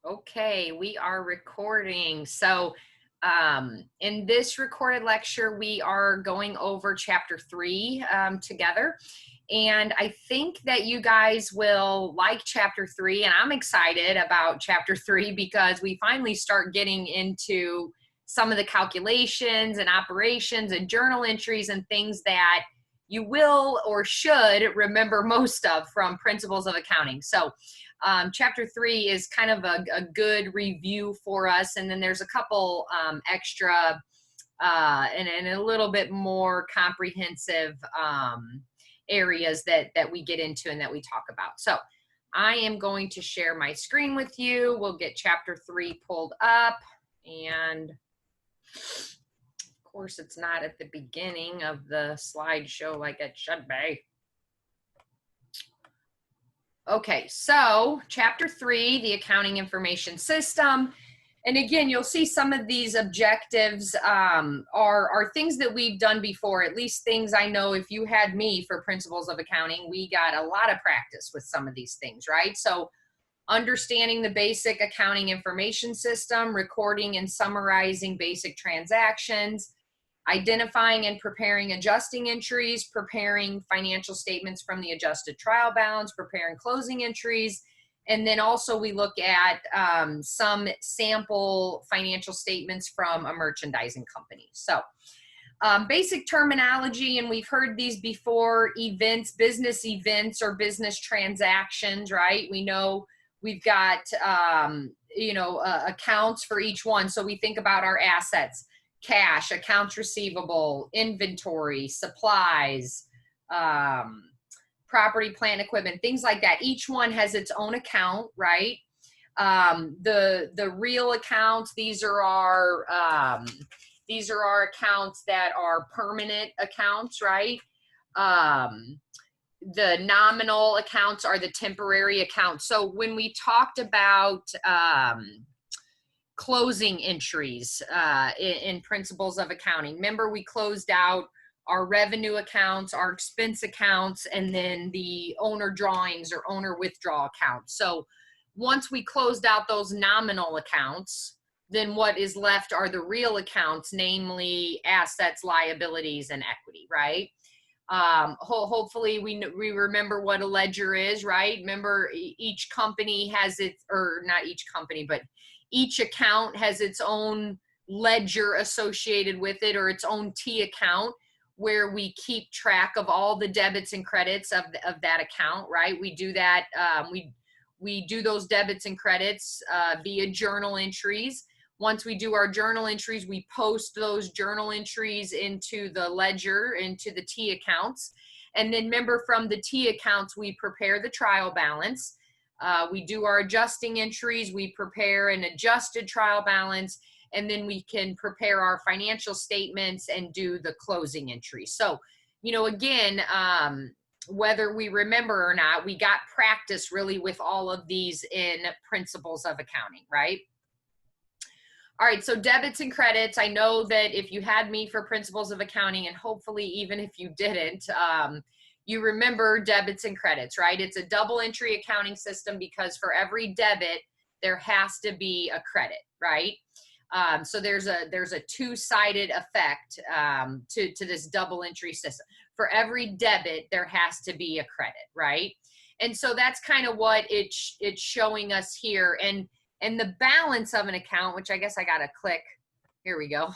Okay, we are recording. In this recorded lecture, we are going over chapter 3 together. And I think that you guys will like chapter 3. And I'm excited about chapter 3 because we finally start getting into some of the calculations and operations and journal entries and things that you will or should remember most of from Principles of Accounting. Chapter 3 is kind of a good review for us, and then there's a couple extra and a little bit more comprehensive areas that we get into and that we talk about. So I am going to share my screen with you. We'll get chapter 3 pulled up, and of course it's not at the beginning of the slideshow like it should be. Okay, so chapter 3, the accounting information system. And again, you'll see some of these objectives are things that we've done before, at least things I know. If you had me for Principles of Accounting, we got a lot of practice with some of these things, right? So understanding the basic accounting information system, recording and summarizing basic transactions, identifying and preparing adjusting entries, preparing financial statements from the adjusted trial balance, preparing closing entries, and then also we look at some sample financial statements from a merchandising company. So basic terminology, and we've heard these before: events, business events or business transactions, right? We know we've got, accounts for each one. So we think about our assets: cash, accounts receivable, inventory, supplies, property, plant, equipment, things like that. Each one has its own account, right? The real accounts, these are our accounts that are permanent accounts, right? The nominal accounts are the temporary accounts. So when we talked about closing entries in Principles of Accounting, remember we closed out our revenue accounts, our expense accounts, and then the owner drawings or owner withdrawal accounts. So once we closed out those nominal accounts, then what is left are the real accounts, namely assets, liabilities, and equity, right? Hopefully we remember what a ledger is, right? Remember, each company has its, or not each company, but each account has its own ledger associated with it, or its own T account, where we keep track of all the debits and credits of that account, right? We do that, we do those debits and credits via journal entries. Once we do our journal entries, we post those journal entries into the ledger, into the T accounts. And then remember, from the T accounts, we prepare the trial balance. We do our adjusting entries, we prepare an adjusted trial balance, and then we can prepare our financial statements and do the closing entry. So, again, whether we remember or not, we got practice really with all of these in Principles of Accounting, right? All right, so debits and credits. I know that if you had me for Principles of Accounting, and hopefully even if you didn't, you remember debits and credits, right? It's a double entry accounting system because for every debit, there has to be a credit, right? So there's a two-sided effect to this double entry system. For every debit, there has to be a credit, right? And so that's kind of what it's showing us here. And the balance of an account, which I guess I gotta click, here we go.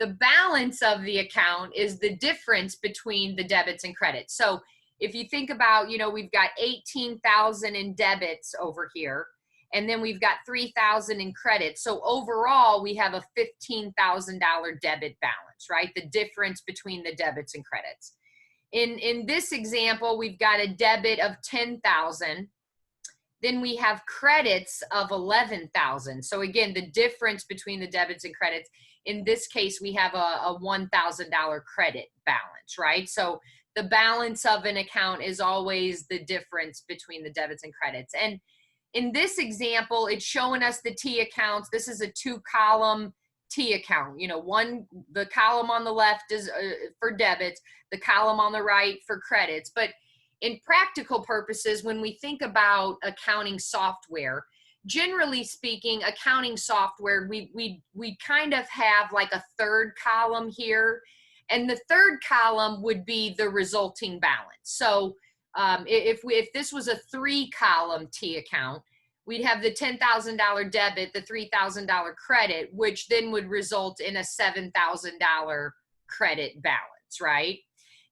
The balance of the account is the difference between the debits and credits. So if you think about, we've got 18,000 in debits over here, and then we've got 3,000 in credits. So overall, we have a $15,000 debit balance, right? The difference between the debits and credits. In this example, we've got a debit of 10,000. Then we have credits of 11,000. So again, the difference between the debits and credits, in this case, we have a $1,000 credit balance, right? So the balance of an account is always the difference between the debits and credits. And in this example, it's showing us the T accounts. This is a 2-column T account. The column on the left is for debits, the column on the right for credits. But in practical purposes, when we think about accounting software, generally speaking, accounting software, we kind of have like a third column here, and the third column would be the resulting balance. So if this was a 3-column T account, we'd have the $10,000 debit, the $3,000 credit, which then would result in a $7,000 credit balance, right?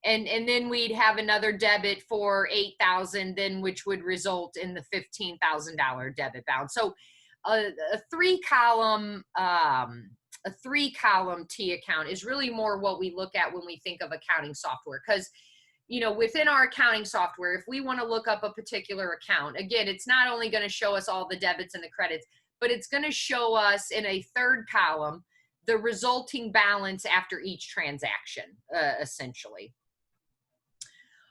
And then we'd have another debit for $8,000, then which would result in the $15,000 debit balance. So a three-column T account is really more what we look at when we think of accounting software, because within our accounting software, if we want to look up a particular account, again, it's not only going to show us all the debits and the credits, but it's going to show us in a third column the resulting balance after each transaction, essentially.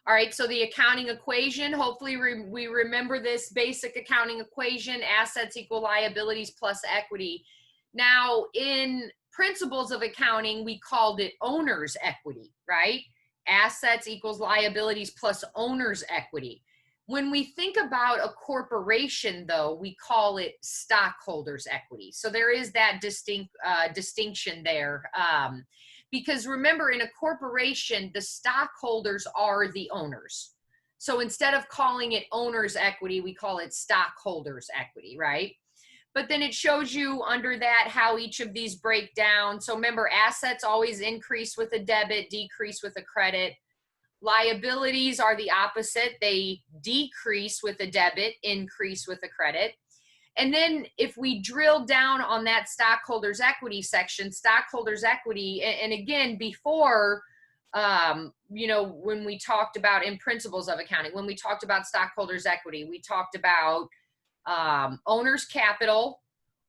All right, so the accounting equation, hopefully we remember this basic accounting equation: assets equal liabilities plus equity. Now, in principles of accounting, we called it owner's equity, right? Assets equals liabilities plus owner's equity. When we think about a corporation, though, we call it stockholders' equity. So there is that distinction there. Because remember, in a corporation, the stockholders are the owners. So instead of calling it owner's equity, we call it stockholders' equity, right? But then it shows you under that how each of these break down. So remember, assets always increase with a debit, decrease with a credit. Liabilities are the opposite. They decrease with a debit, increase with a credit. And then if we drill down on that stockholders equity section, stockholders equity, and again, before, when we talked about in principles of accounting, when we talked about stockholders equity, we talked about owner's capital,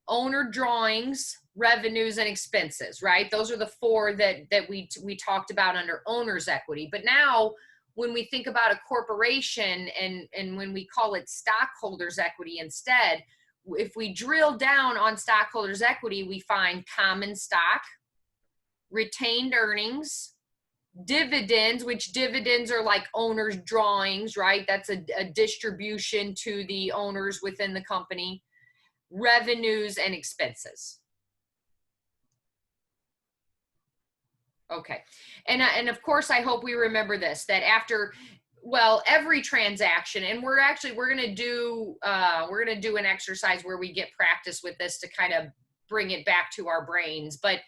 owner drawings, revenues, and expenses, right? Those are the 4 that we talked about under owner's equity. But now when we think about a corporation and when we call it stockholders equity instead, if we drill down on stockholders equity, we find common stock, retained earnings, dividends, which dividends are like owners' drawings, right? That's a distribution to the owners within the company, revenues, and expenses. Okay. And of course, I hope we remember this, that after, well, every transaction, and we're going to do an exercise where we get practice with this to kind of bring it back to our brains. But,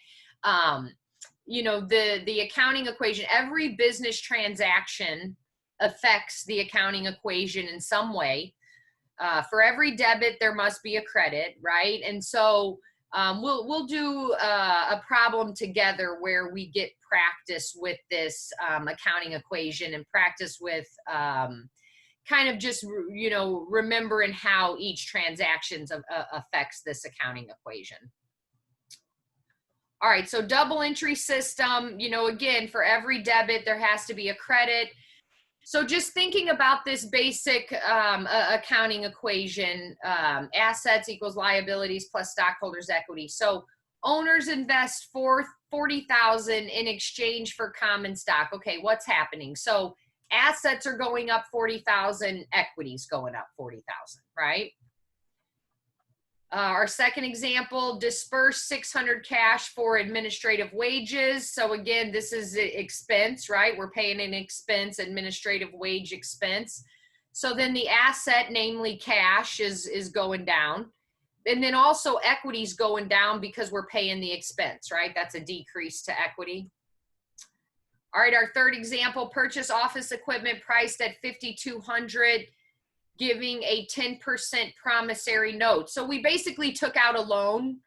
the accounting equation, every business transaction affects the accounting equation in some way. For every debit, there must be a credit, right? And so we'll do a problem together where we get practice with this accounting equation and practice with kind of just, remembering how each transaction affects this accounting equation. All right, so double entry system, again, for every debit, there has to be a credit. So just thinking about this basic accounting equation, assets equals liabilities plus stockholders equity. So owners invest $40,000 in exchange for common stock. Okay, what's happening? So assets are going up $40,000, equities going up $40,000, right? Our second example, disperse $600 cash for administrative wages. So again, this is expense, right? We're paying an expense, administrative wage expense. So then the asset, namely cash, is going down. And then also equity's going down because we're paying the expense, right? That's a decrease to equity. All right, our third example, purchase office equipment priced at $5,200. Giving a 10% promissory note. So we basically took out a loan.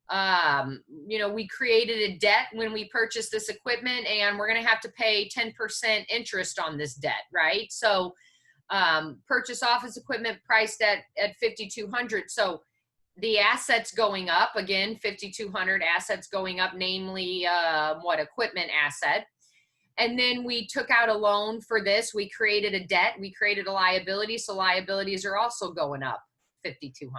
We created a debt when we purchased this equipment, and we're going to have to pay 10% interest on this debt, right? So purchase office equipment priced at $5,200. So the assets going up, again, $5,200 assets going up, namely equipment asset. And then we took out a loan for this. We created a debt. We created a liability. So liabilities are also going up $5,200.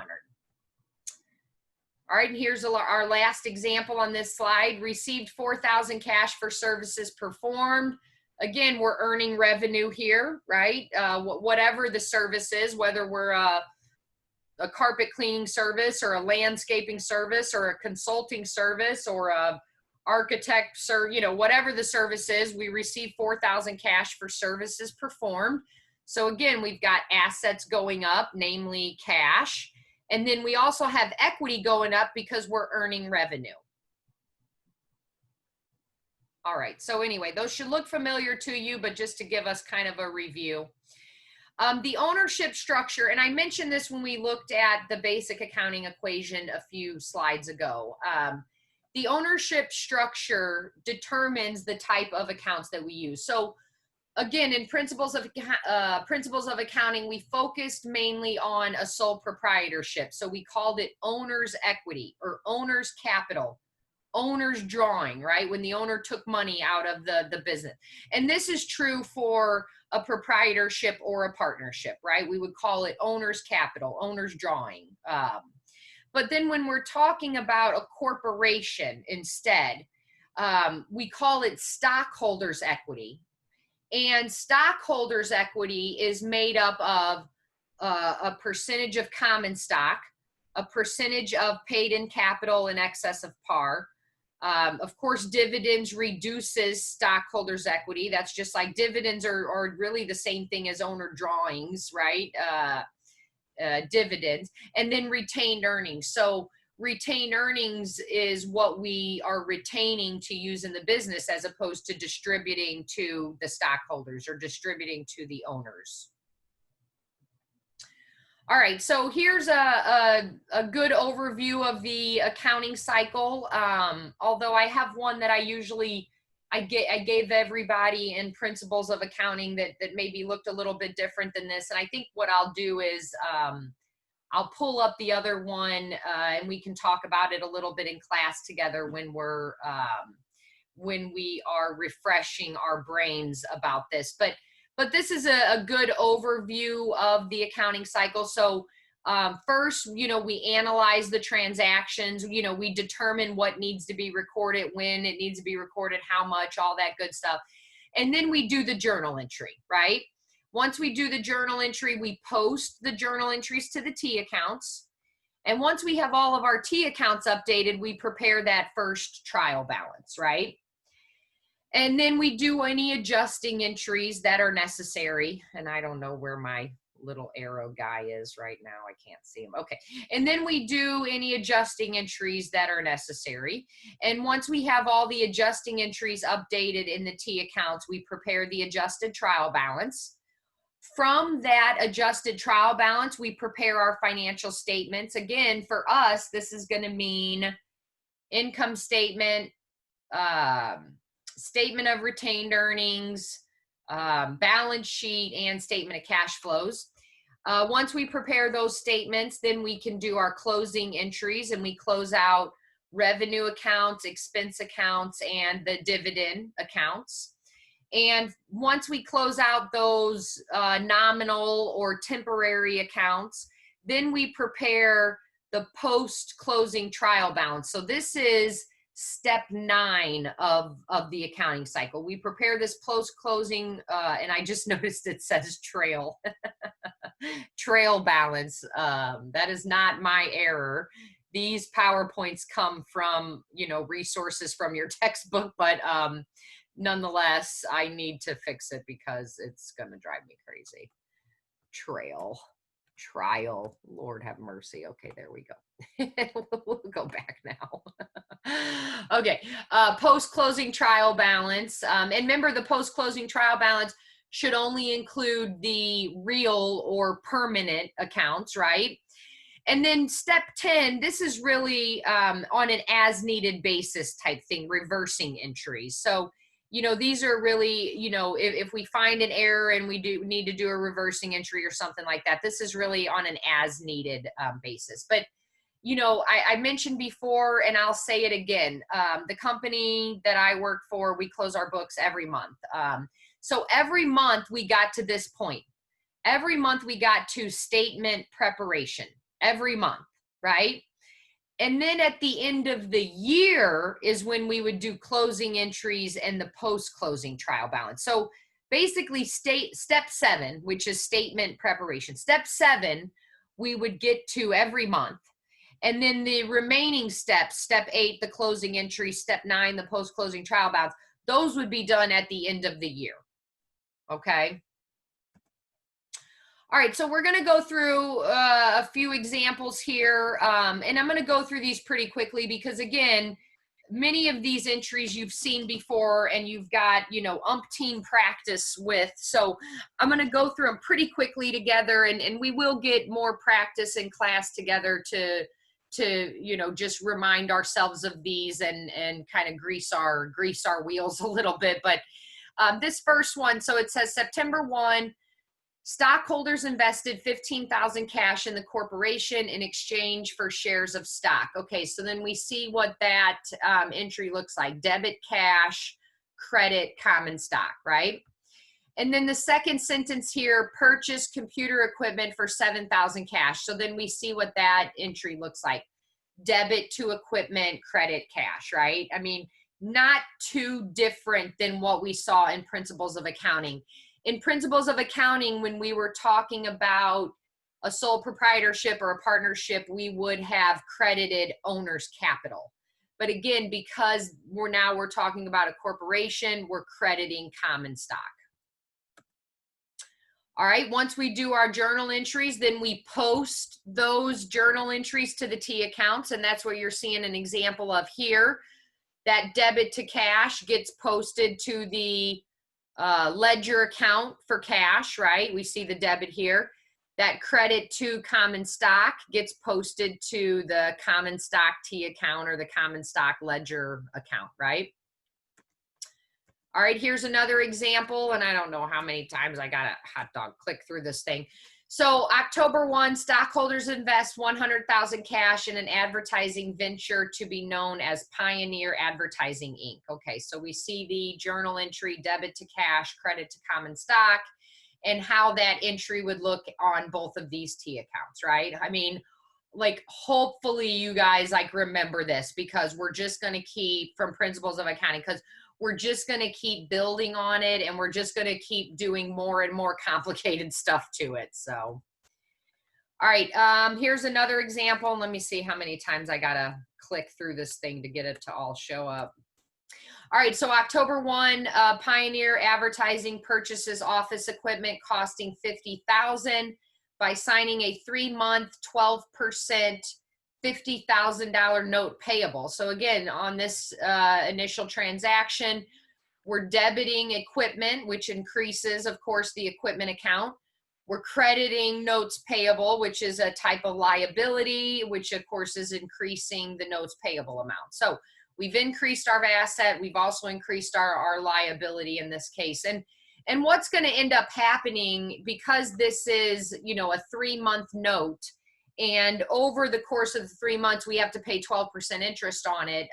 All right, and here's our last example on this slide. Received $4,000 cash for services performed. Again, we're earning revenue here, right? Whatever the service is, whether we're a carpet cleaning service or a landscaping service or a consulting service or a architect, whatever the service is, we receive 4,000 cash for services performed. So again, we've got assets going up, namely cash. And then we also have equity going up because we're earning revenue. All right, so anyway, those should look familiar to you, but just to give us kind of a review. The ownership structure, and I mentioned this when we looked at the basic accounting equation a few slides ago. The ownership structure determines the type of accounts that we use. So again, in principles of accounting, we focused mainly on a sole proprietorship. So we called it owner's equity or owner's capital, owner's drawing, right? When the owner took money out of the business. And this is true for a proprietorship or a partnership, right? We would call it owner's capital, owner's drawing. But then when we're talking about a corporation instead, we call it stockholders' equity. And stockholders' equity is made up of a percentage of common stock, a percentage of paid-in capital in excess of par. Of course, dividends reduces stockholders' equity. That's just like dividends are really the same thing as owner drawings, right? Dividends, and then retained earnings. So retained earnings is what we are retaining to use in the business as opposed to distributing to the stockholders or distributing to the owners. All right, so here's a good overview of the accounting cycle. Although I have one that I gave everybody in principles of accounting that maybe looked a little bit different than this. And I think what I'll do is I'll pull up the other one and we can talk about it a little bit in class together when we are refreshing our brains about this. But this is a good overview of the accounting cycle. So first, we analyze the transactions, we determine what needs to be recorded, when it needs to be recorded, how much, all that good stuff. And then we do the journal entry, right? Once we do the journal entry, we post the journal entries to the T accounts. And once we have all of our T accounts updated, we prepare that first trial balance, right? And then we do any adjusting entries that are necessary. And I don't know where my little arrow guy is right now. I can't see him. Okay. And then we do any adjusting entries that are necessary. And once we have all the adjusting entries updated in the T accounts, we prepare the adjusted trial balance. From that adjusted trial balance, we prepare our financial statements. Again, for us, this is going to mean income statement, statement of retained earnings, balance sheet, and statement of cash flows. Once we prepare those statements, then we can do our closing entries and we close out revenue accounts, expense accounts, and the dividend accounts. And once we close out those nominal or temporary accounts, then we prepare the post-closing trial balance. So this is step 9 of the accounting cycle. We prepare this post-closing, and I just noticed it says trail, trail balance. That is not my error. These PowerPoints come from, resources from your textbook, but nonetheless, I need to fix it because it's going to drive me crazy. Trial, Lord have mercy. Okay, there we go. We'll go back now. Okay, post-closing trial balance. And remember, the post-closing trial balance should only include the real or permanent accounts, right? And then step 10, this is really on an as-needed basis type thing, reversing entries. So, these are really, if we find an error and we do need to do a reversing entry or something like that, this is really on an as-needed basis. But, I mentioned before, and I'll say it again, the company that I work for, we close our books every month. So every month we got to this point. Every month we got to statement preparation. Every month, right? And then at the end of the year is when we would do closing entries and the post-closing trial balance. So basically step 7, which is statement preparation. Step 7 we would get to every month. And then the remaining steps, step 8, the closing entry, step 9, the post-closing trial balance, those would be done at the end of the year. Okay. All right, so we're going to go through a few examples here, and I'm going to go through these pretty quickly because, again, many of these entries you've seen before and you've got, you know, umpteen practice with. So I'm going to go through them pretty quickly together, and we will get more practice in class together to you know, just remind ourselves of these and kind of grease our wheels a little bit. But this first one, so it says September 1, stockholders invested $15,000 cash in the corporation in exchange for shares of stock. Okay, so then we see what that entry looks like. Debit cash, credit common stock, right? And then the second sentence here, purchase computer equipment for $7,000 cash. So then we see what that entry looks like. Debit to equipment, credit cash, right? I mean, not too different than what we saw in Principles of Accounting. In Principles of Accounting, when we were talking about a sole proprietorship or a partnership, we would have credited owner's capital. But again, because we're talking about a corporation, we're crediting common stock. All right, once we do our journal entries, then we post those journal entries to the T accounts, and that's what you're seeing an example of here. That debit to cash gets posted to the ledger account for cash, right? We see the debit here. That credit to common stock gets posted to the common stock T account or the common stock ledger account, right? All right, here's another example, and I don't know how many times I got a hot dog click through this thing. So October 1, stockholders invest $100,000 cash in an advertising venture to be known as Pioneer Advertising, Inc. Okay, so we see the journal entry, debit to cash, credit to common stock, and how that entry would look on both of these T accounts, right? I mean, like, hopefully you guys like remember this, because we're just going to keep from Principles of Accounting, because we're just going to keep building on it, and we're just going to keep doing more and more complicated stuff to it. So, all right, here's another example. Let me see how many times I got to click through this thing to get it to all show up. All right, so October 1, Pioneer Advertising purchases office equipment costing $50,000 by signing a 3-month, 12%, $50,000 note payable. So again, on this initial transaction, we're debiting equipment, which increases, of course, the equipment account. We're crediting notes payable, which is a type of liability, which of course is increasing the notes payable amount. So we've increased our asset. We've also increased our liability in this case. And what's going to end up happening, because this is, you know, a 3-month note, and over the course of the 3 months, we have to pay 12% interest on it,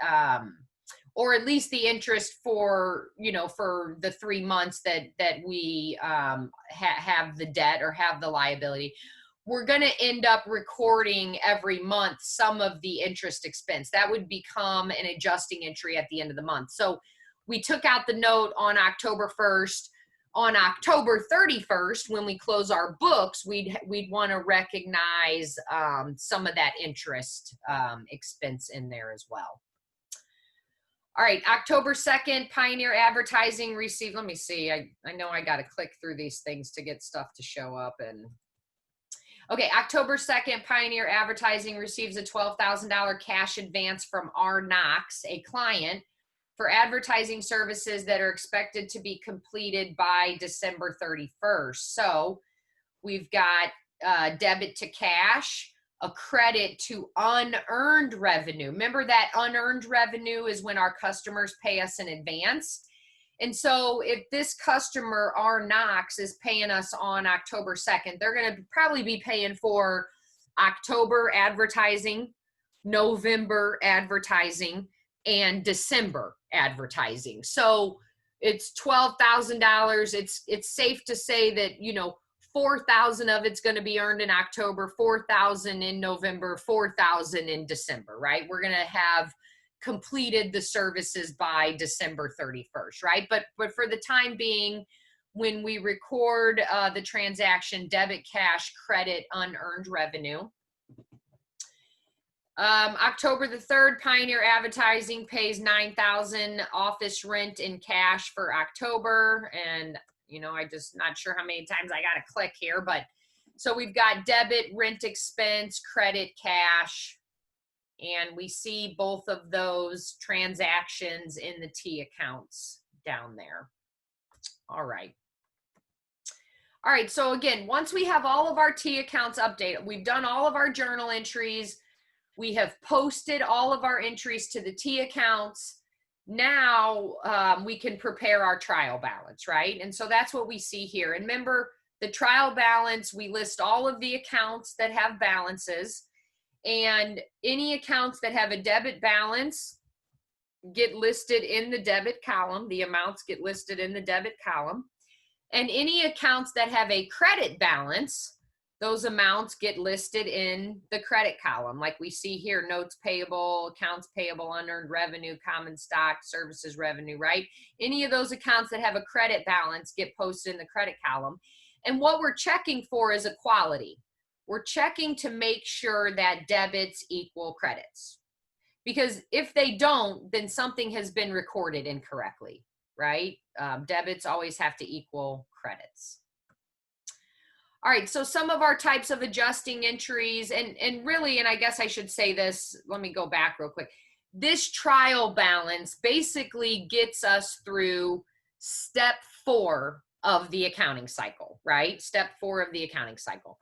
or at least the interest for, you know, for the 3 months that we have the debt or have the liability. We're going to end up recording every month some of the interest expense. That would become an adjusting entry at the end of the month. So we took out the note on October 1st. On October 31st, when we close our books, we'd want to recognize some of that interest expense in there as well. All right, October 2nd, Pioneer Advertising received, let me see, I know I got to click through these things to get stuff to show up. And okay, October 2nd, Pioneer Advertising receives a $12,000 cash advance from R. Knox, a client, for advertising services that are expected to be completed by December 31st. So we've got debit to cash, a credit to unearned revenue. Remember that unearned revenue is when our customers pay us in advance. And so if this customer, R. Knox, is paying us on October 2nd, they're going to probably be paying for October advertising, November advertising, and December advertising. So it's $12,000. It's safe to say that, you know, 4,000 of it's going to be earned in October, 4,000 in November, 4,000 in December, right? We're going to have completed the services by December 31st, right? But for the time being, when we record the transaction debit, cash, credit, unearned revenue. October the 3rd, Pioneer Advertising pays $9,000 office rent in cash for October. And, you know, I just not sure how many times I got to click here, but so we've got debit, rent expense, credit, cash, and we see both of those transactions in the T accounts down there. All right. All right, so again, once we have all of our T accounts updated, we've done all of our journal entries, we have posted all of our entries to the T accounts. Now we can prepare our trial balance, right? And so that's what we see here. And remember, the trial balance, we list all of the accounts that have balances, and any accounts that have a debit balance get listed in the debit column. The amounts get listed in the debit column. And any accounts that have a credit balance, those amounts get listed in the credit column. Like we see here, notes payable, accounts payable, unearned revenue, common stock, services revenue, right? Any of those accounts that have a credit balance get posted in the credit column. And what we're checking for is equality. We're checking to make sure that debits equal credits. Because if they don't, then something has been recorded incorrectly, right? Debits always have to equal credits. All right, so some of our types of adjusting entries, and really, and I guess I should say this, let me go back real quick. This trial balance basically gets us through step 4 of the accounting cycle, right? Step 4 of the accounting cycle.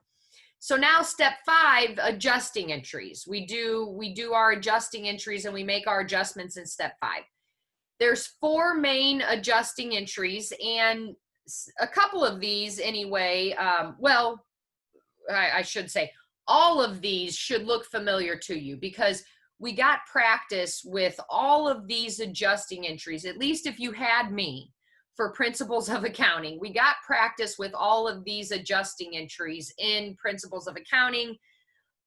So now step 5, adjusting entries. We do our adjusting entries and we make our adjustments in step 5. There's 4 main adjusting entries, and a couple of these anyway, well, I should say all of these should look familiar to you because we got practice with all of these adjusting entries, at least if you had me for Principles of Accounting. We got practice with all of these adjusting entries in Principles of Accounting.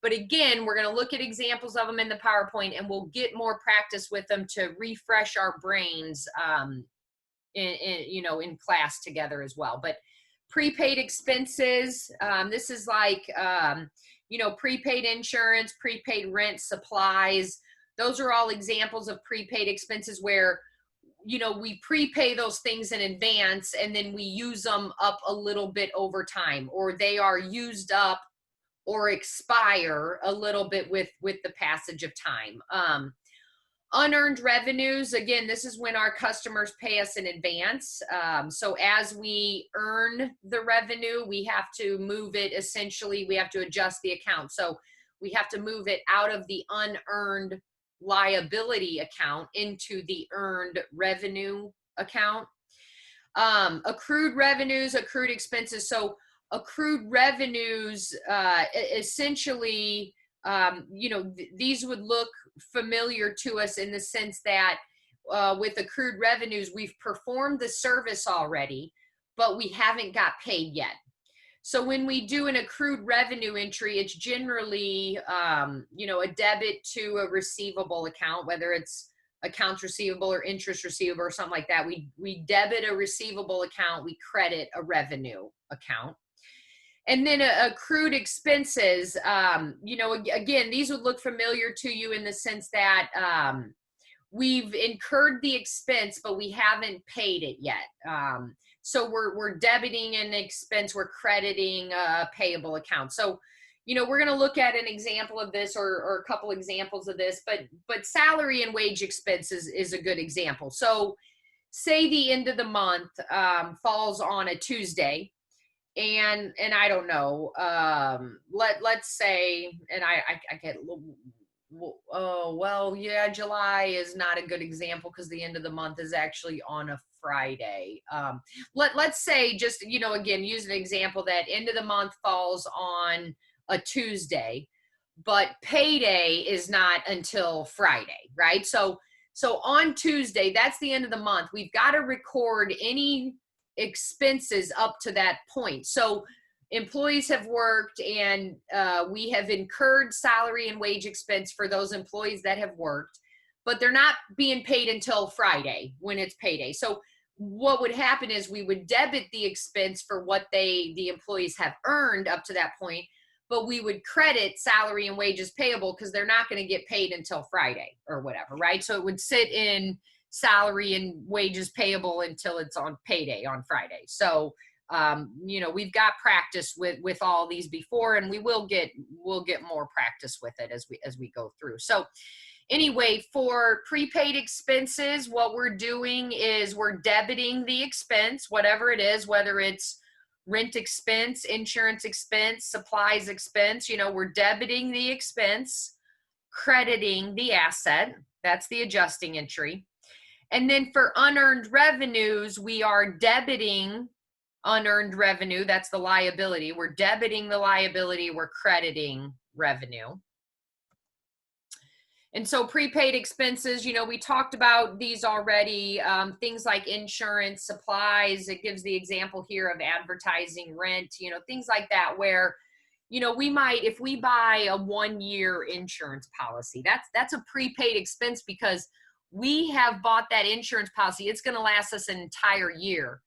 But again, we're going to look at examples of them in the PowerPoint, and we'll get more practice with them to refresh our brains in class together as well. But prepaid expenses, this is like, prepaid insurance, prepaid rent, supplies. Those are all examples of prepaid expenses where, we prepay those things in advance and then we use them up a little bit over time, or they are used up or expire a little bit with the passage of time. Unearned revenues, again, this is when our customers pay us in advance. So as we earn the revenue, we have to move it, essentially, we have to adjust the account. So we have to move it out of the unearned liability account into the earned revenue account. Accrued revenues, accrued expenses. So accrued revenues, essentially, these would look familiar to us in the sense that with accrued revenues, we've performed the service already, but we haven't got paid yet. So when we do an accrued revenue entry, it's generally, a debit to a receivable account, whether it's accounts receivable or interest receivable or something like that. We debit a receivable account, we credit a revenue account. And then accrued expenses, again, these would look familiar to you in the sense that we've incurred the expense, but we haven't paid it yet. So we're debiting an expense, we're crediting a payable account. So, we're going to look at an example of this or a couple examples of this, but salary and wage expenses is a good example. So say the end of the month falls on a Tuesday. And I don't know, let's say, and I get, July is not a good example because the end of the month is actually on a Friday. Let's say just, again, use an example that end of the month falls on a Tuesday, but payday is not until Friday, right? So on Tuesday, that's the end of the month. We've got to record any expenses up to that point. So employees have worked and we have incurred salary and wage expense for those employees that have worked, but they're not being paid until Friday when it's payday. So what would happen is we would debit the expense for what the employees have earned up to that point, but we would credit salary and wages payable because they're not going to get paid until Friday or whatever, right? So it would sit in salary and wages payable until it's on payday on Friday. So you know, we've got practice with all these before, and we'll get more practice with it as we go through. So anyway, for prepaid expenses, what we're doing is we're debiting the expense, whatever it is, whether it's rent expense, insurance expense, supplies expense, you know, we're debiting the expense, crediting the asset. That's the adjusting entry. And then for unearned revenues, we are debiting unearned revenue. That's the liability. We're debiting the liability. We're crediting revenue. And so prepaid expenses, you know, we talked about these already, things like insurance, supplies. It gives the example here of advertising, rent, you know, things like that where, you know, we might, if we buy a 1-year insurance policy, that's a prepaid expense because we have bought that insurance policy. It's going to last us an entire year.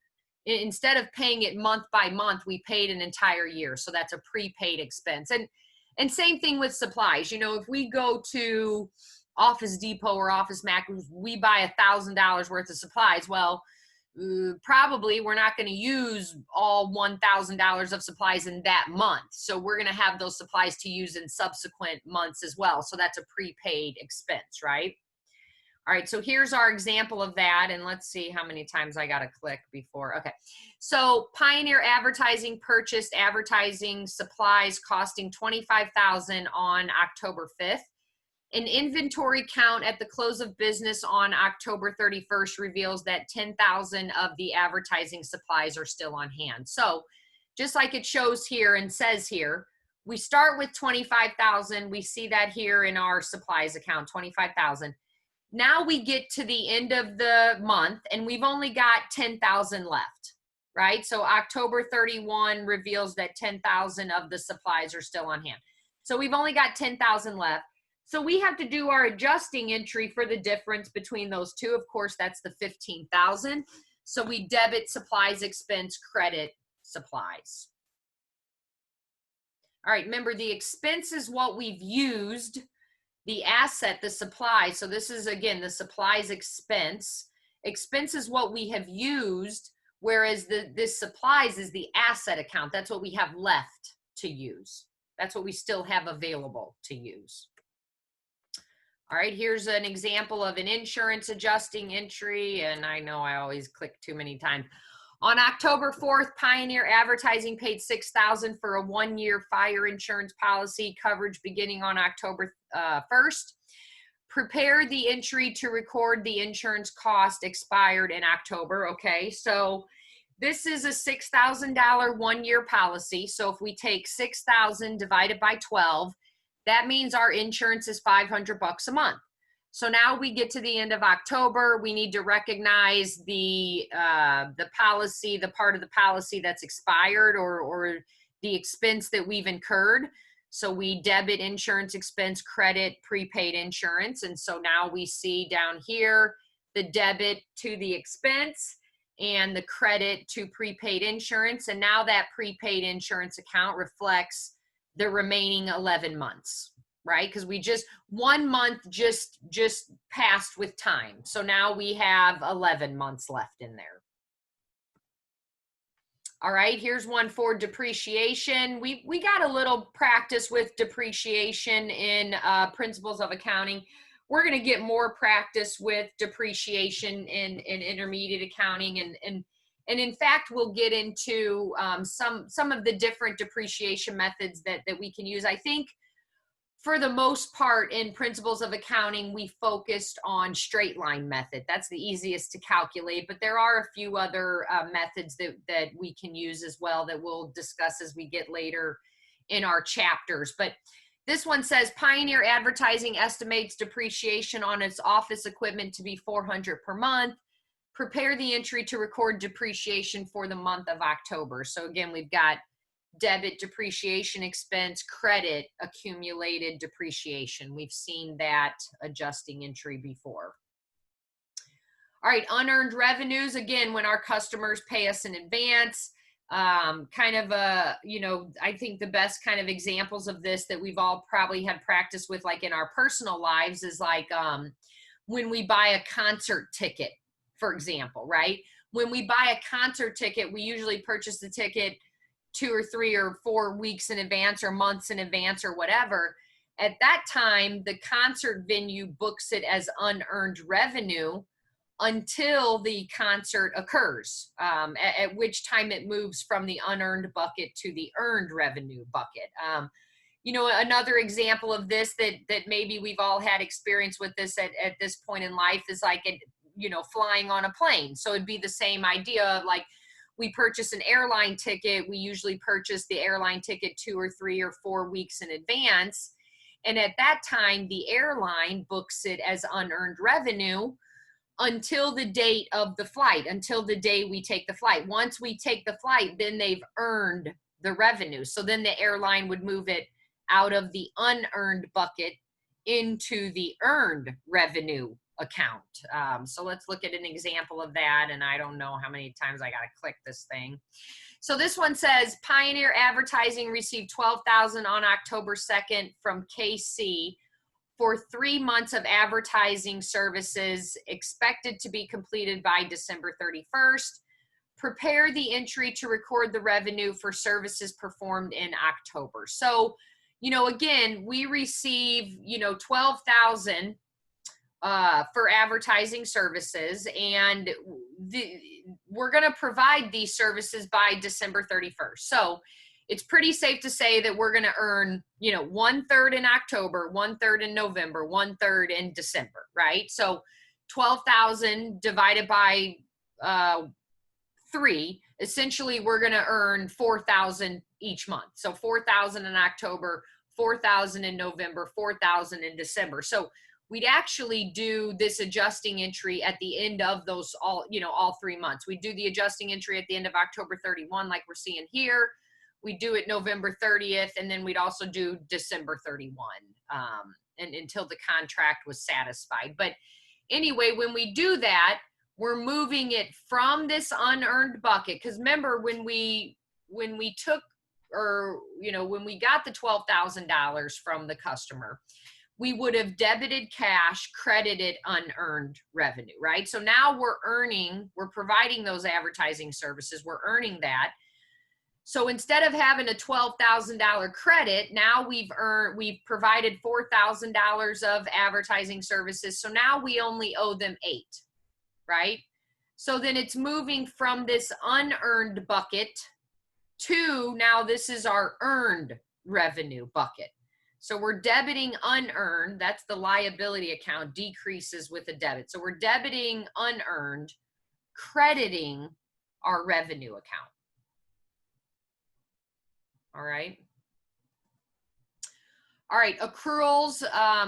Instead of paying it month by month, we paid an entire year. So that's a prepaid expense. And same thing with supplies. You know, if we go to Office Depot or Office Max, we buy $1,000 worth of supplies. Well, probably we're not going to use all $1,000 of supplies in that month. So we're going to have those supplies to use in subsequent months as well. So that's a prepaid expense, right? All right, so here's our example of that, and let's see how many times I got to click before. Okay, so Pioneer Advertising purchased advertising supplies costing $25,000 on October 5th. An inventory count at the close of business on October 31st reveals that 10,000 of the advertising supplies are still on hand. So just like it shows here and says here, we start with 25,000. We see that here in our supplies account, 25,000. Now we get to the end of the month and we've only got 10,000 left, right? So October 31 reveals that 10,000 of the supplies are still on hand. So we've only got 10,000 left. So we have to do our adjusting entry for the difference between those two. Of course, that's the 15,000. So we debit supplies expense, credit supplies. All right, remember the expense is what we've used. The asset, the supply, so this is, again, the supplies expense. Expense is what we have used, whereas this supplies is the asset account. That's what we have left to use. That's what we still have available to use. All right, here's an example of an insurance adjusting entry, and I know I always click too many times. On October 4th, Pioneer Advertising paid $6,000 for a 1-year fire insurance policy coverage beginning on October 1st. Prepare the entry to record the insurance cost expired in October. Okay, so this is a $6,000 1-year policy. So if we take 6,000 divided by 12, that means our insurance is $500 a month. So now we get to the end of October. We need to recognize the policy, the part of the policy that's expired or the expense that we've incurred. So we debit insurance expense, credit prepaid insurance. And so now we see down here the debit to the expense and the credit to prepaid insurance. And now that prepaid insurance account reflects the remaining 11 months. Right? Because we just, 1 month just passed with time. So now we have 11 months left in there. All right, here's one for depreciation. We got a little practice with depreciation in Principles of Accounting. We're going to get more practice with depreciation in intermediate accounting. And in fact, we'll get into some of the different depreciation methods that we can use. I think for the most part in Principles of Accounting, we focused on straight line method. That's the easiest to calculate, but there are a few other methods that we can use as well that we'll discuss as we get later in our chapters. But this one says Pioneer Advertising estimates depreciation on its office equipment to be $400 per month. Prepare the entry to record depreciation for the month of October. So again, we've got debit depreciation expense, credit accumulated depreciation. We've seen that adjusting entry before. All right, unearned revenues, again, when our customers pay us in advance. Kind of I think the best kind of examples of this that we've all probably had practice with, like in our personal lives, is like when we buy a concert ticket, for example, right? When we buy a concert ticket, we usually purchase the ticket 2 or 3 or 4 weeks in advance or months in advance or whatever. At that time, the concert venue books it as unearned revenue until the concert occurs, at which time it moves from the unearned bucket to the earned revenue bucket. Another example of this that maybe we've all had experience with this at this point in life is like, flying on a plane. So it'd be the same idea of like, we purchase an airline ticket. We usually purchase the airline ticket 2 or 3 or 4 weeks in advance. And at that time, the airline books it as unearned revenue until the date of the flight, until the day we take the flight. Once we take the flight, then they've earned the revenue. So then the airline would move it out of the unearned bucket into the earned revenue account. So let's look at an example of that. And I don't know how many times I got to click this thing. So this one says Pioneer Advertising received $12,000 on October 2nd from KC for 3 months of advertising services expected to be completed by December 31st. Prepare the entry to record the revenue for services performed in October. So, again, we receive, 12,000 for advertising services, and we're going to provide these services by December 31st. So it's pretty safe to say that we're going to earn, 1/3 in October, 1/3 in November, 1/3 in December, right? So 12,000 divided by 3, essentially we're going to earn 4,000 each month. So 4,000 in October, 4,000 in November, 4,000 in December. So we'd actually do this adjusting entry at the end of those all 3 months. We do the adjusting entry at the end of October 31, like we're seeing here. We do it November 30th, and then we'd also do December 31, and until the contract was satisfied. But anyway, when we do that, we're moving it from this unearned bucket. Because remember, when we took, or when we got the $12,000 from the customer, we would have debited cash, credited unearned revenue, right? So now we're providing those advertising services, we're earning that. So instead of having a $12,000 credit, now we've provided $4,000 of advertising services. So now we only owe them 8, right? So then it's moving from this unearned bucket to now this is our earned revenue bucket. So we're debiting unearned, that's the liability account, decreases with a debit. So we're debiting unearned, crediting our revenue account. All right. All right, accruals,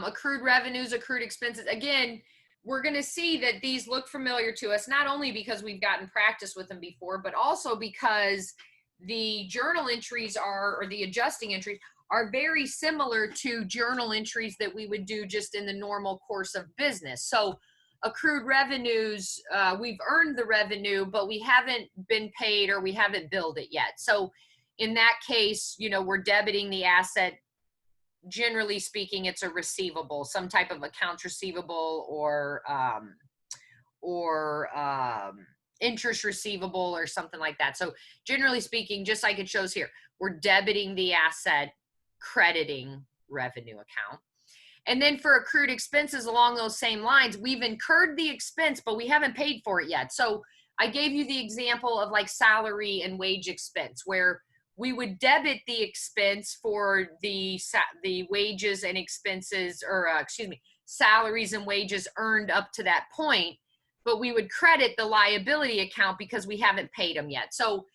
accrued revenues, accrued expenses. Again, we're going to see that these look familiar to us, not only because we've gotten practice with them before, but also because the journal entries or the adjusting entries are very similar to journal entries that we would do just in the normal course of business. So accrued revenues, we've earned the revenue, but we haven't been paid or we haven't billed it yet. So in that case, we're debiting the asset. Generally speaking, it's a receivable, some type of accounts receivable or interest receivable or something like that. So generally speaking, just like it shows here, we're debiting the asset, crediting revenue account. And then for accrued expenses along those same lines, we've incurred the expense, but we haven't paid for it yet. So I gave you the example of like salary and wage expense, where we would debit the expense for the wages and expenses, or salaries and wages earned up to that point, but we would credit the liability account because we haven't paid them yet. So,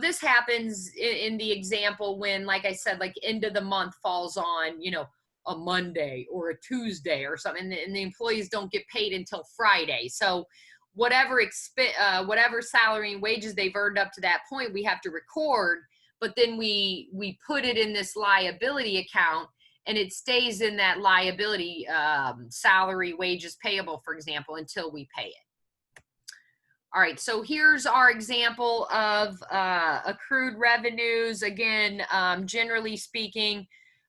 this happens in the example when, like I said, like end of the month falls on, a Monday or a Tuesday or something, and the employees don't get paid until Friday. So whatever salary and wages they've earned up to that point, we have to record. But then we put it in this liability account, and it stays in that liability, salary, wages payable, for example, until we pay it. All right, so here's our example of accrued revenues. Again, generally speaking,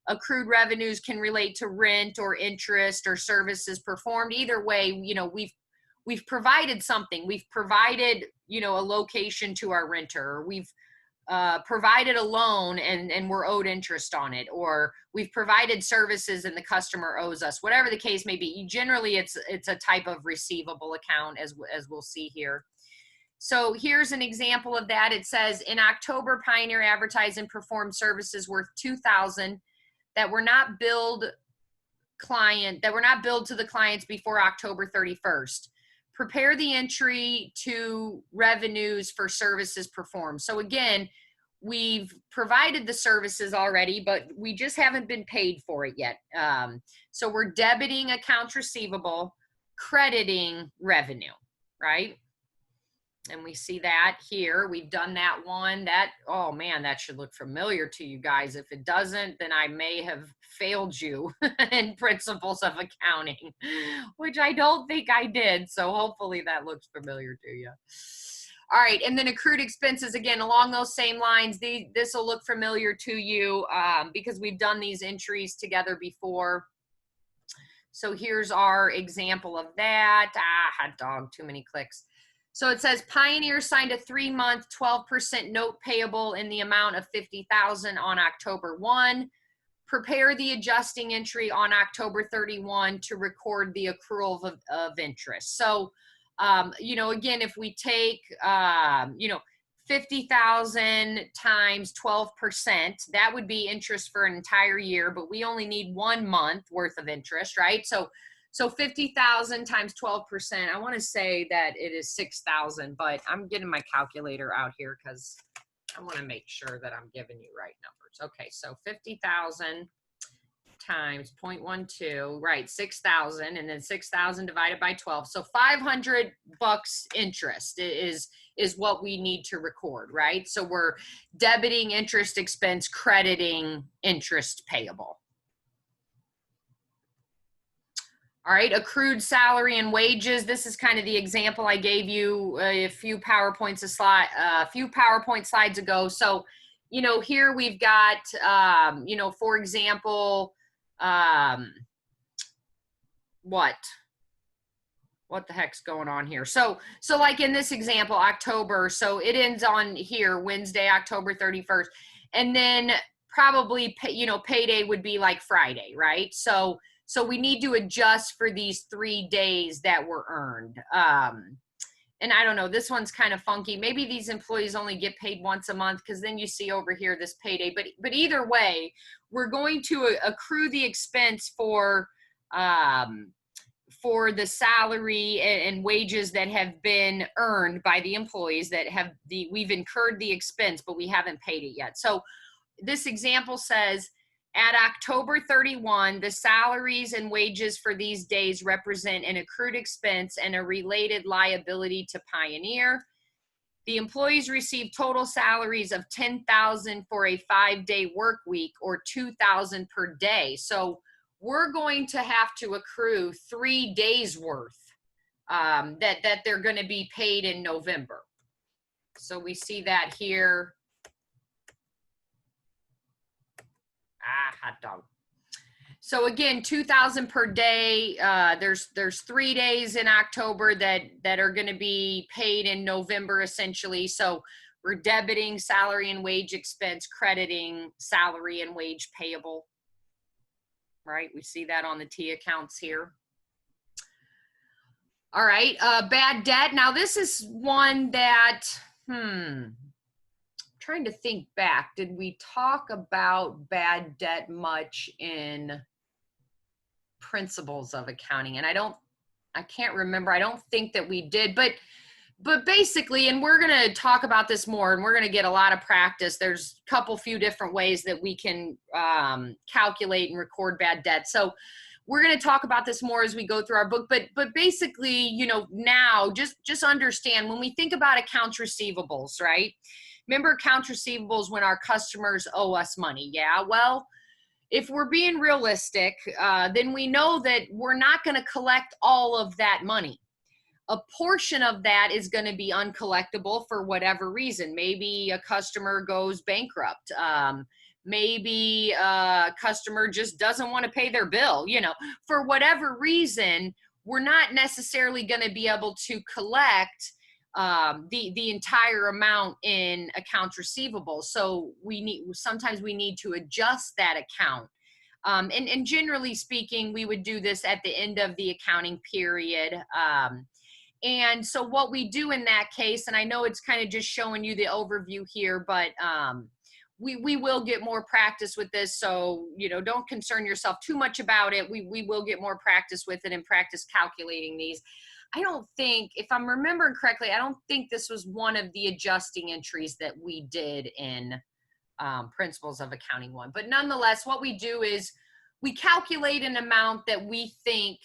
accrued revenues can relate to rent or interest or services performed. Either way, you know, we've provided something. We've provided, you know, a location to our renter, or we've provided a loan and we're owed interest on it, or we've provided services and the customer owes us. Whatever the case may be, generally it's a type of receivable account, as we'll see here. So here's an example of that. It says, in October, Pioneer advertised and performed services worth $2,000 that were not billed to the clients before October 31st. Prepare the entry to revenues for services performed. So again, we've provided the services already, but we just haven't been paid for it yet. So we're debiting accounts receivable, crediting revenue, right? And we see that here. We've done that one. That, oh man, that should look familiar to you guys. If it doesn't, then I may have failed you in principles of accounting, which I don't think I did. So hopefully that looks familiar to you. All right, and then accrued expenses, again, along those same lines. This will look familiar to you because we've done these entries together before. So here's our example of that. Hot dog, too many clicks. So it says Pioneer signed a 3-month 12% note payable in the amount of $50,000 on October 1. Prepare the adjusting entry on October 31 to record the accrual of interest. So, you know, again, if we take, you know, 50,000 times 12%, that would be interest for an entire year, but we only need 1 month worth of interest, right? So 50,000 times 12%, I want to say that it is 6,000, but I'm getting my calculator out here because I want to make sure that I'm giving you right numbers. Okay, so 50,000 times 0.12, right, 6,000, and then 6,000 divided by 12. So $500 interest is what we need to record, right? So we're debiting interest expense, crediting interest payable. All right, accrued salary and wages. This is kind of the example I gave you a few PowerPoint slides ago. So, you know, here we've got, you know, for example, what the heck's going on here? So like in this example, October, so it ends on here, Wednesday, October 31st. And then probably, you know, payday would be like Friday, right? So we need to adjust for these 3 days that were earned. And I don't know, this one's kind of funky. Maybe these employees only get paid once a month, because then you see over here this payday. But either way, we're going to accrue the expense for the salary and wages that have been earned by the employees that have we've incurred the expense, but we haven't paid it yet. So this example says, at October 31, the salaries and wages for these days represent an accrued expense and a related liability to Pioneer. The employees receive total salaries of $10,000 for a 5-day work week, or $2,000 per day. So we're going to have to accrue 3 days worth that they're going to be paid in November. So we see that here. Hot dog. So again, $2,000 per day. There's 3 days in October that are going to be paid in November, essentially. So we're debiting salary and wage expense, crediting salary and wage payable. Right? We see that on the T accounts here. All right, bad debt. Now this is one that, trying to think back, did we talk about bad debt much in principles of accounting? And I can't remember. I don't think that we did, but basically, and we're going to talk about this more, and we're going to get a lot of practice. There's a few different ways that we can calculate and record bad debt. So we're going to talk about this more as we go through our book, but basically, you know, now just understand, when we think about accounts receivables, right? Remember, accounts receivables when our customers owe us money. Yeah, well, if we're being realistic, then we know that we're not going to collect all of that money. a portion of that is going to be uncollectible for whatever reason. Maybe a customer goes bankrupt. Maybe a customer just doesn't want to pay their bill. You know, for whatever reason, we're not necessarily going to be able to collect the entire amount in accounts receivable. So sometimes we need to adjust that account. And generally speaking, we would do this at the end of the accounting period. And so what we do in that case, and I know it's kind of just showing you the overview here, but we will get more practice with this. So, you know, don't concern yourself too much about it. We will get more practice with it and practice calculating these. I don't think, if I'm remembering correctly, I don't think this was one of the adjusting entries that we did in Principles of Accounting 1. But nonetheless, what we do is we calculate an amount that we think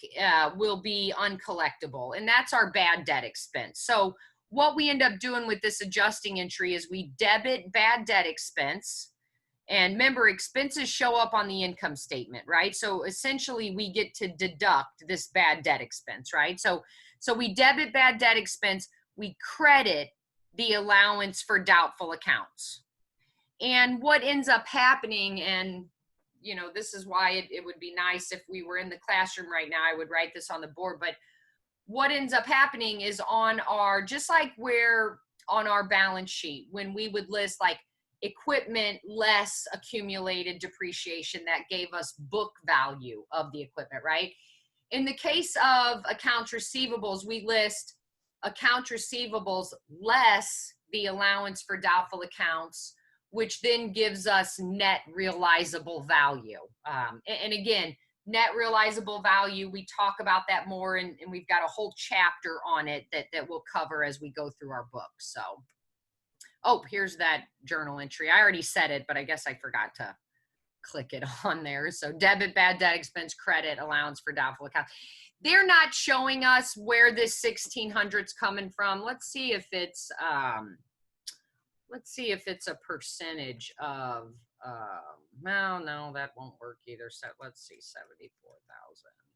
will be uncollectible, and that's our bad debt expense. So what we end up doing with this adjusting entry is we debit bad debt expense. And remember, expenses show up on the income statement, right? So essentially we get to deduct this bad debt expense, right? So we debit bad debt expense, we credit the allowance for doubtful accounts. And what ends up happening, and you know, this is why it would be nice if we were in the classroom right now, I would write this on the board, but what ends up happening is on our, just like where on our balance sheet, when we would list like equipment less accumulated depreciation, that gave us book value of the equipment, right? In the case of accounts receivables, we list accounts receivables less the allowance for doubtful accounts, which then gives us net realizable value. And again, net realizable value, we talk about that more, and we've got a whole chapter on it that we'll cover as we go through our book. So, oh, here's that journal entry. I already said it, but I guess I forgot to click it on there. So debit bad debt expense, credit allowance for doubtful accounts. They're not showing us where this 1,600's coming from. Let's see if it's a percentage of, no, that won't work either. So let's see, 74,000.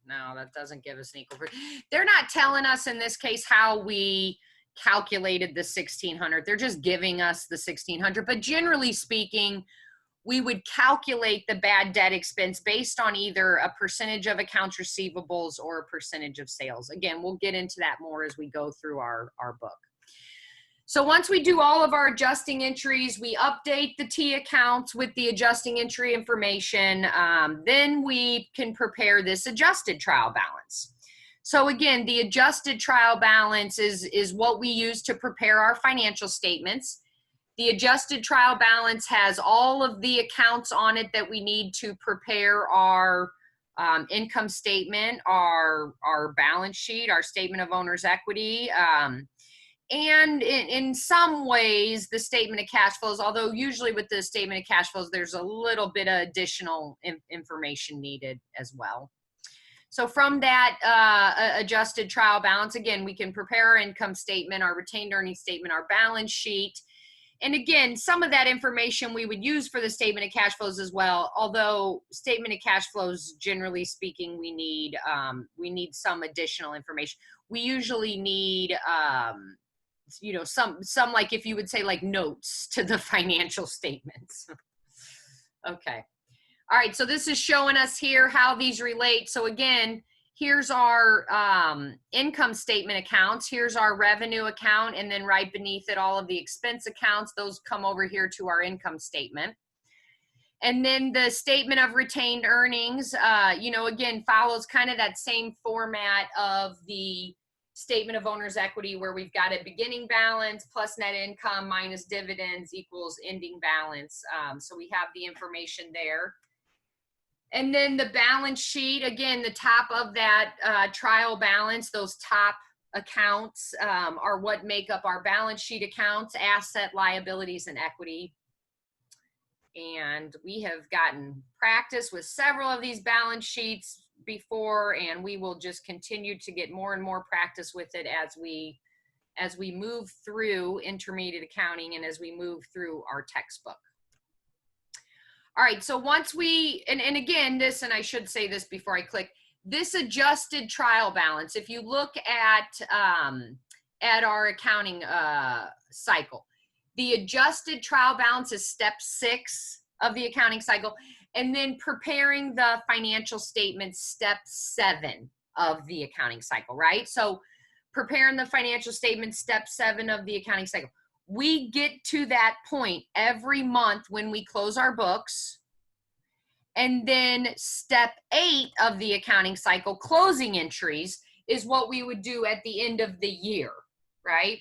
No, that doesn't give us an equal. They're not telling us in this case how we calculated the 1,600. They're just giving us the 1,600. But generally speaking, we would calculate the bad debt expense based on either a percentage of accounts receivables or a percentage of sales. Again, we'll get into that more as we go through our book. So once we do all of our adjusting entries, we update the T accounts with the adjusting entry information. Then we can prepare this adjusted trial balance. So again, the adjusted trial balance is what we use to prepare our financial statements. The adjusted trial balance has all of the accounts on it that we need to prepare our income statement, our balance sheet, our statement of owner's equity, and in some ways, the statement of cash flows, although usually with the statement of cash flows, there's a little bit of additional information needed as well. So from that adjusted trial balance, again, we can prepare our income statement, our retained earnings statement, our balance sheet. And again, some of that information we would use for the statement of cash flows as well, although statement of cash flows, generally speaking, we need some additional information. We usually need you know, some like, if you would say, like notes to the financial statements. Okay. All right. So this is showing us here how these relate. So again, here's our income statement accounts. Here's our revenue account. And then right beneath it, all of the expense accounts, those come over here to our income statement. And then the statement of retained earnings, you know, again, follows kind of that same format of the statement of owner's equity, where we've got a beginning balance plus net income minus dividends equals ending balance. So we have the information there. And then the balance sheet, again, the top of that trial balance, those top accounts are what make up our balance sheet accounts: asset, liabilities, and equity. And we have gotten practice with several of these balance sheets before, and we will just continue to get more and more practice with it as we move through intermediate accounting and as we move through our textbook. All right, so once we, and again, this, and I should say this before I click, This adjusted trial balance, if you look at our accounting cycle, the adjusted trial balance is step 6 of the accounting cycle, and then preparing the financial statements, step 7 of the accounting cycle, right? So preparing the financial statements, step 7 of the accounting cycle. We get to that point every month when we close our books. And then step 8 of the accounting cycle, closing entries, is what we would do at the end of the year, right?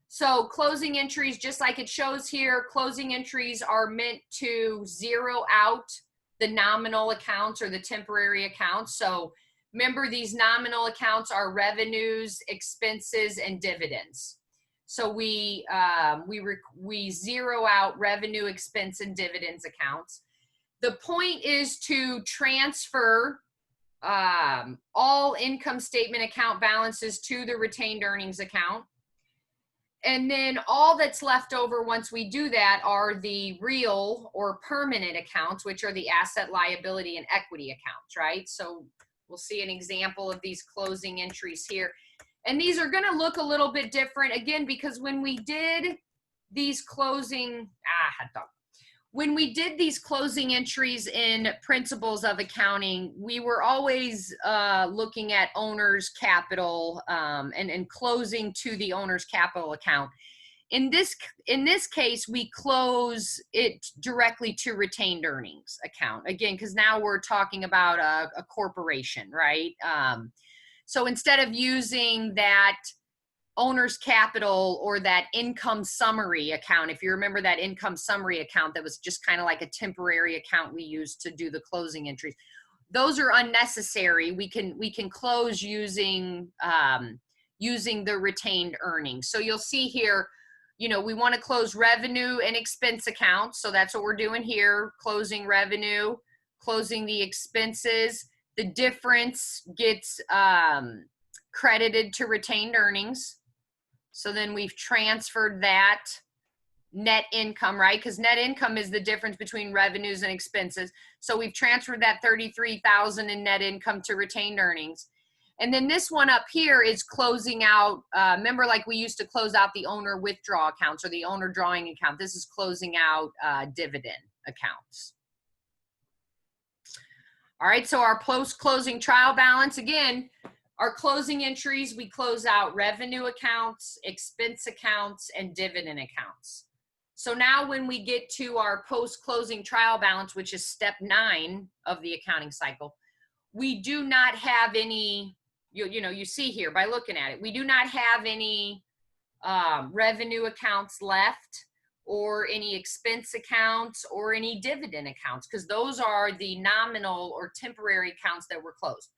So closing entries, just like it shows here, closing entries are meant to zero out the nominal accounts or the temporary accounts. So remember, these nominal accounts are revenues, expenses, and dividends. So we zero out revenue, expense, and dividends accounts. The point is to transfer all income statement account balances to the retained earnings account. And then all that's left over once we do that are the real or permanent accounts, which are the asset, liability, and equity accounts, right? So we'll see an example of these closing entries here. And these are going to look a little bit different, again, because when we did these closing entries in Principles of Accounting, we were always looking at owner's capital and closing to the owner's capital account. In this case, we close it directly to retained earnings account, again, because now we're talking about a corporation, right? So instead of using that owner's capital or that income summary account, if you remember that income summary account that was just kind of like a temporary account we used to do the closing entries, those are unnecessary. We can close using the retained earnings. So you'll see here, we want to close revenue and expense accounts. So that's what we're doing here, closing revenue, closing the expenses. The difference gets credited to retained earnings. So then we've transferred that net income, right? Because net income is the difference between revenues and expenses. So we've transferred that $33,000 in net income to retained earnings. And then this one up here is closing out, remember, like we used to close out the owner withdrawal accounts or the owner drawing account. This is closing out dividend accounts. All right, so our post-closing trial balance, again, our closing entries, we close out revenue accounts, expense accounts, and dividend accounts. So now when we get to our post-closing trial balance, which is step 9 of the accounting cycle, we do not have any, you see here by looking at it, we do not have any revenue accounts left, or any expense accounts, or any dividend accounts, because those are the nominal or temporary accounts that were closed.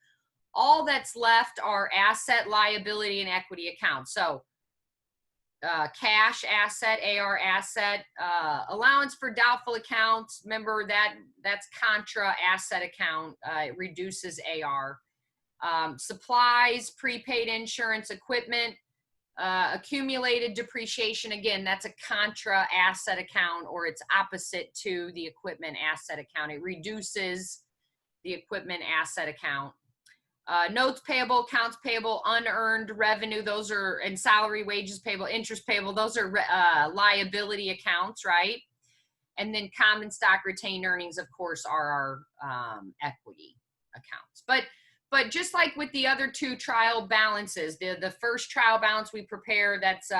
All that's left are asset, liability, and equity accounts. So cash asset, AR asset, allowance for doubtful accounts. Remember that's contra asset account. It reduces AR. Supplies, prepaid insurance, equipment, accumulated depreciation. Again, that's a contra asset account, or it's opposite to the equipment asset account. It reduces the equipment asset account. Notes payable, accounts payable, unearned revenue, those are, and salary, wages payable, interest payable, those are liability accounts, right? And then common stock retained earnings, of course, are our equity accounts. But just like with the other two trial balances, the first trial balance we prepare, that's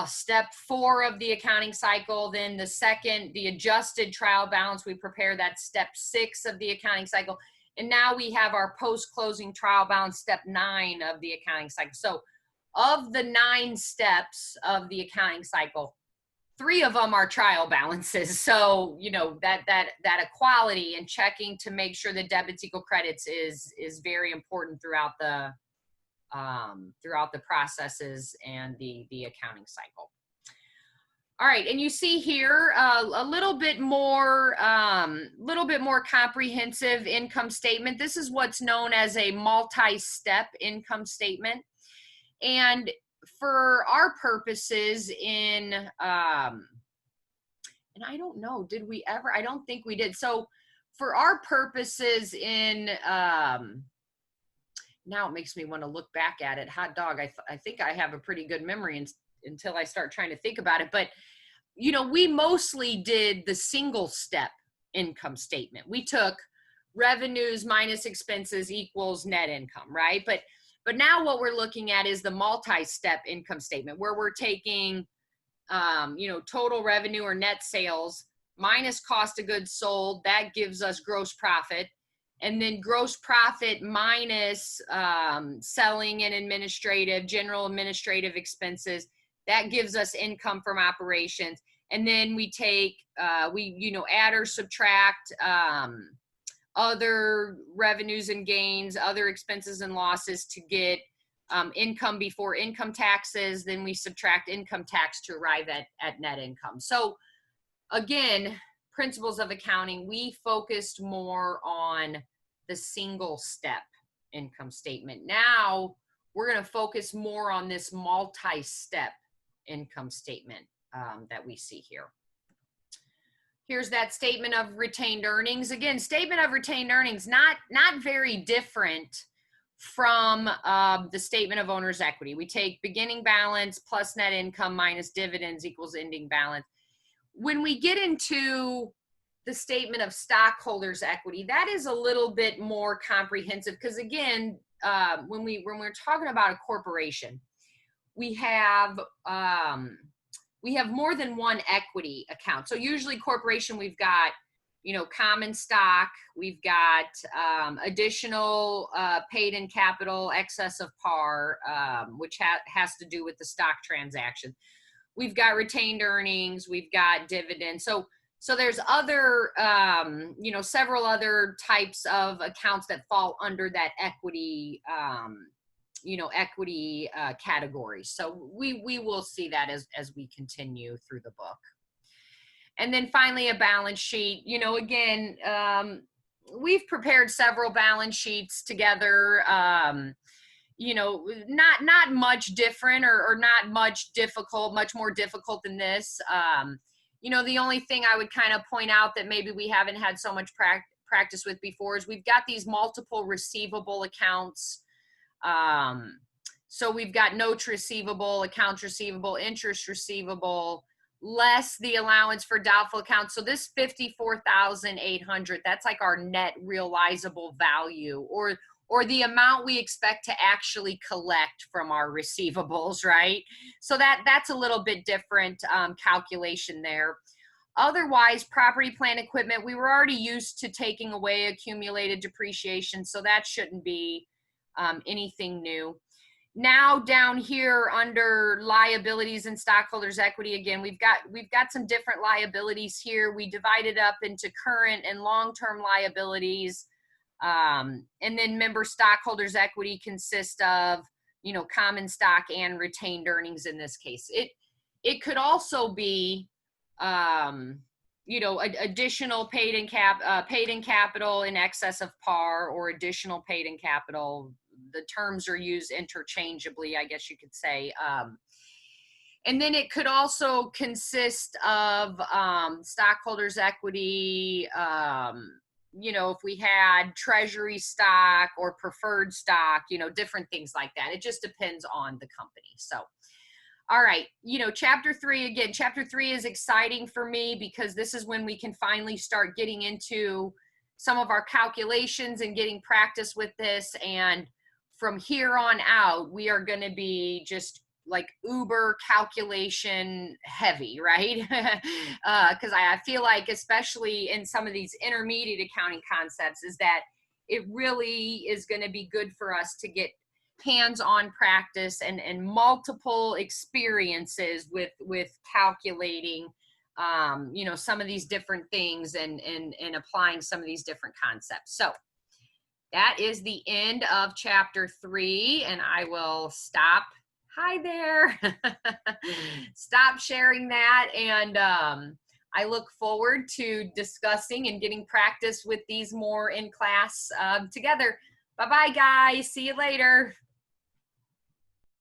step 4 of the accounting cycle. Then the second, the adjusted trial balance we prepare, that's step 6 of the accounting cycle. And now we have our post-closing trial balance, step 9 of the accounting cycle. So of the 9 steps of the accounting cycle, 3 of them are trial balances. So, that equality and checking to make sure the debits equal credits is very important throughout the processes and the accounting cycle. All right, and you see here a little bit more comprehensive income statement. This is what's known as a multi-step income statement, and for our purposes and I don't know, did we ever? I don't think we did. So for our purposes in, now it makes me want to look back at it. Hot dog. I think I have a pretty good memory until I start trying to think about it. But, you know, we mostly did the single step income statement. We took revenues minus expenses equals net income, right? But now what we're looking at is the multi-step income statement, where we're taking, you know, total revenue or net sales minus cost of goods sold. That gives us gross profit. And then gross profit minus selling and general administrative expenses. That gives us income from operations. And then we take, you know, add or subtract other revenues and gains, other expenses and losses to get income before income taxes. Then we subtract income tax to arrive at net income. So again, principles of accounting, we focused more on the single step income statement. Now we're going to focus more on this multi-step income statement that we see here. Here's that statement of retained earnings. Again, statement of retained earnings, not very different from the statement of owner's equity. We take beginning balance plus net income minus dividends equals ending balance. When we get into the statement of stockholders' equity, that is a little bit more comprehensive, because again, when we're talking about a corporation, we have more than one equity account. So usually corporation, we've got, you know, common stock, we've got additional paid in capital, excess of par, which has to do with the stock transaction. We've got retained earnings, we've got dividends. So there's other, you know, several other types of accounts that fall under that equity, you know, equity category. So we will see that as we continue through the book. And then finally, a balance sheet. You know, again, we've prepared several balance sheets together. You know, not much different or not much more difficult than this. You know, the only thing I would kind of point out that maybe we haven't had so much practice with before is we've got these multiple receivable accounts. So we've got notes receivable, accounts receivable, interest receivable, less the allowance for doubtful accounts. So this $54,800, that's like our net realizable value, or the amount we expect to actually collect from our receivables, right? So that's a little bit different calculation there. Otherwise, property, plant, equipment, we were already used to taking away accumulated depreciation, so that shouldn't be anything new. Now down here under liabilities and stockholders' equity, again, we've got some different liabilities here. We divided up into current and long-term liabilities. And then member stockholders' equity consists of, you know, common stock and retained earnings in this case. It could also be, you know, additional paid in capital in excess of par, or additional paid in capital. The terms are used interchangeably, I guess you could say. And then it could also consist of stockholders' equity, you know, if we had treasury stock or preferred stock, you know, different things like that. It just depends on the company. So, all right, you know, chapter 3, again, chapter 3 is exciting for me because this is when we can finally start getting into some of our calculations and getting practice with this. And from here on out, we are going to be just like uber calculation heavy, right? Because I feel like, especially in some of these intermediate accounting concepts, is that it really is going to be good for us to get hands-on practice and multiple experiences with calculating, you know, some of these different things and applying some of these different concepts. So that is the end of chapter 3, and I will stop. Hi there. Stop sharing that, and I look forward to discussing and getting practice with these more in class together. Bye-bye, guys. See you later.